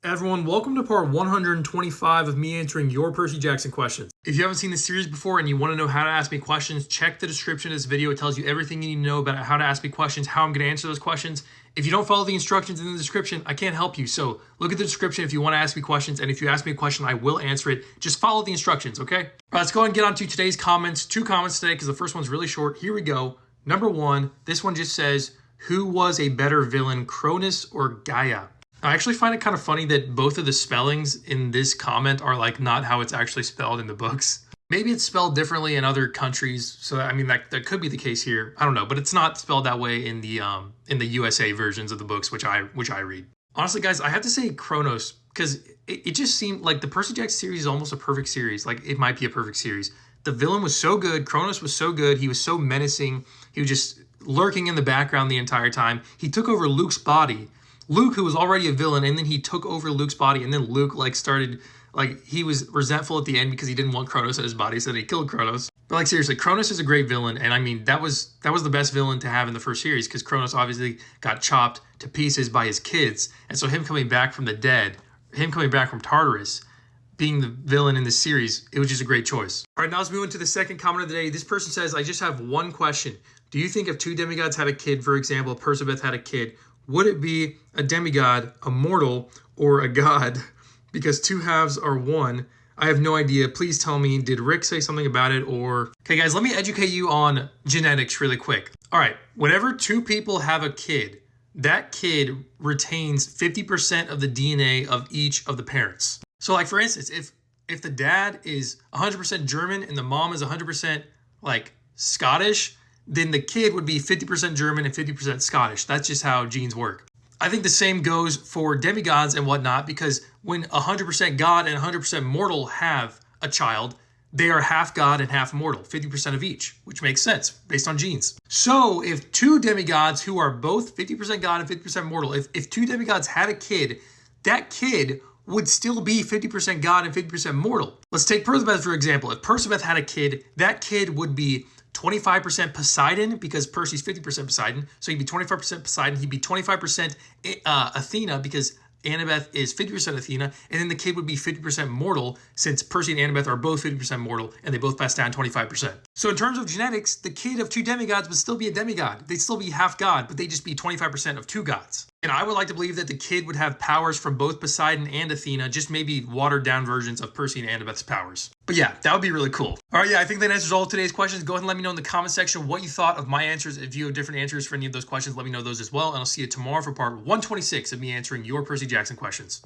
Everyone, welcome to part 125 of me answering your Percy Jackson questions. If you haven't seen this series before and you want to know how to ask me questions, check the description of this video. It tells you everything you need to know about how to ask me questions, how I'm going to answer those questions. If you don't follow the instructions in the description, I can't help you. So look at the description if you want to ask me questions, and if you ask me a question, I will answer it. Just follow the instructions, okay? All right, let's go ahead and get on to today's comments. 2 comments today because the first one's really short. Here we go. Number 1, this one just says, who was a better villain, Cronus or Gaia? I actually find it kind of funny that both of the spellings in this comment are like not how it's actually spelled in the books. Maybe it's spelled differently in other countries, so I mean that could be the case here. I don't know, but it's not spelled that way in the USA versions of the books which I read. Honestly, guys, I have to say Kronos because it just seemed like the Percy Jackson series is almost a perfect series. Like it might be a perfect series. The villain was so good. Kronos was so good. He was so menacing. He was just lurking in the background the entire time. He took over Luke's body. Luke, who was already a villain, and then he took over Luke's body, and then Luke he was resentful at the end because he didn't want Kronos in his body, so he killed Kronos. But like seriously, Kronos is a great villain, and I mean that was the best villain to have in the first series because Kronos obviously got chopped to pieces by his kids, and so him coming back from the dead, him coming back from Tartarus, being the villain in this series, it was just a great choice. All right, now let's move into the second comment of the day. This person says, I just have one question. Do you think if 2 demigods had a kid, for example, Perciveth had a kid, would it be a demigod, a mortal, or a god? Because 2 halves are 1. I have no idea. Please tell me, did Rick say something about it or... Okay, guys, let me educate you on genetics really quick. All right, whenever 2 people have a kid, that kid retains 50% of the DNA of each of the parents. So like, for instance, if the dad is 100% German and the mom is 100% like Scottish, then the kid would be 50% German and 50% Scottish. That's just how genes work. I think the same goes for demigods and whatnot, because when 100% God and 100% mortal have a child, they are half God and half mortal, 50% of each, which makes sense based on genes. So if 2 demigods who are both 50% God and 50% mortal, if 2 demigods had a kid, that kid would still be 50% God and 50% mortal. Let's take Perciveth, for example. If Perciveth had a kid, that kid would be 25% Poseidon because Percy's 50% Poseidon. So he'd be 25% Poseidon. He'd be 25% Athena because Annabeth is 50% Athena. And then the kid would be 50% mortal since Percy and Annabeth are both 50% mortal and they both pass down 25%. So in terms of genetics, the kid of 2 demigods would still be a demigod. They'd still be half God, but they'd just be 25% of 2 gods. And I would like to believe that the kid would have powers from both Poseidon and Athena, just maybe watered down versions of Percy and Annabeth's powers. But yeah, that would be really cool. All right, yeah, I think that answers all of today's questions. Go ahead and let me know in the comment section what you thought of my answers. If you have different answers for any of those questions, let me know those as well. And I'll see you tomorrow for part 126 of me answering your Percy Jackson questions.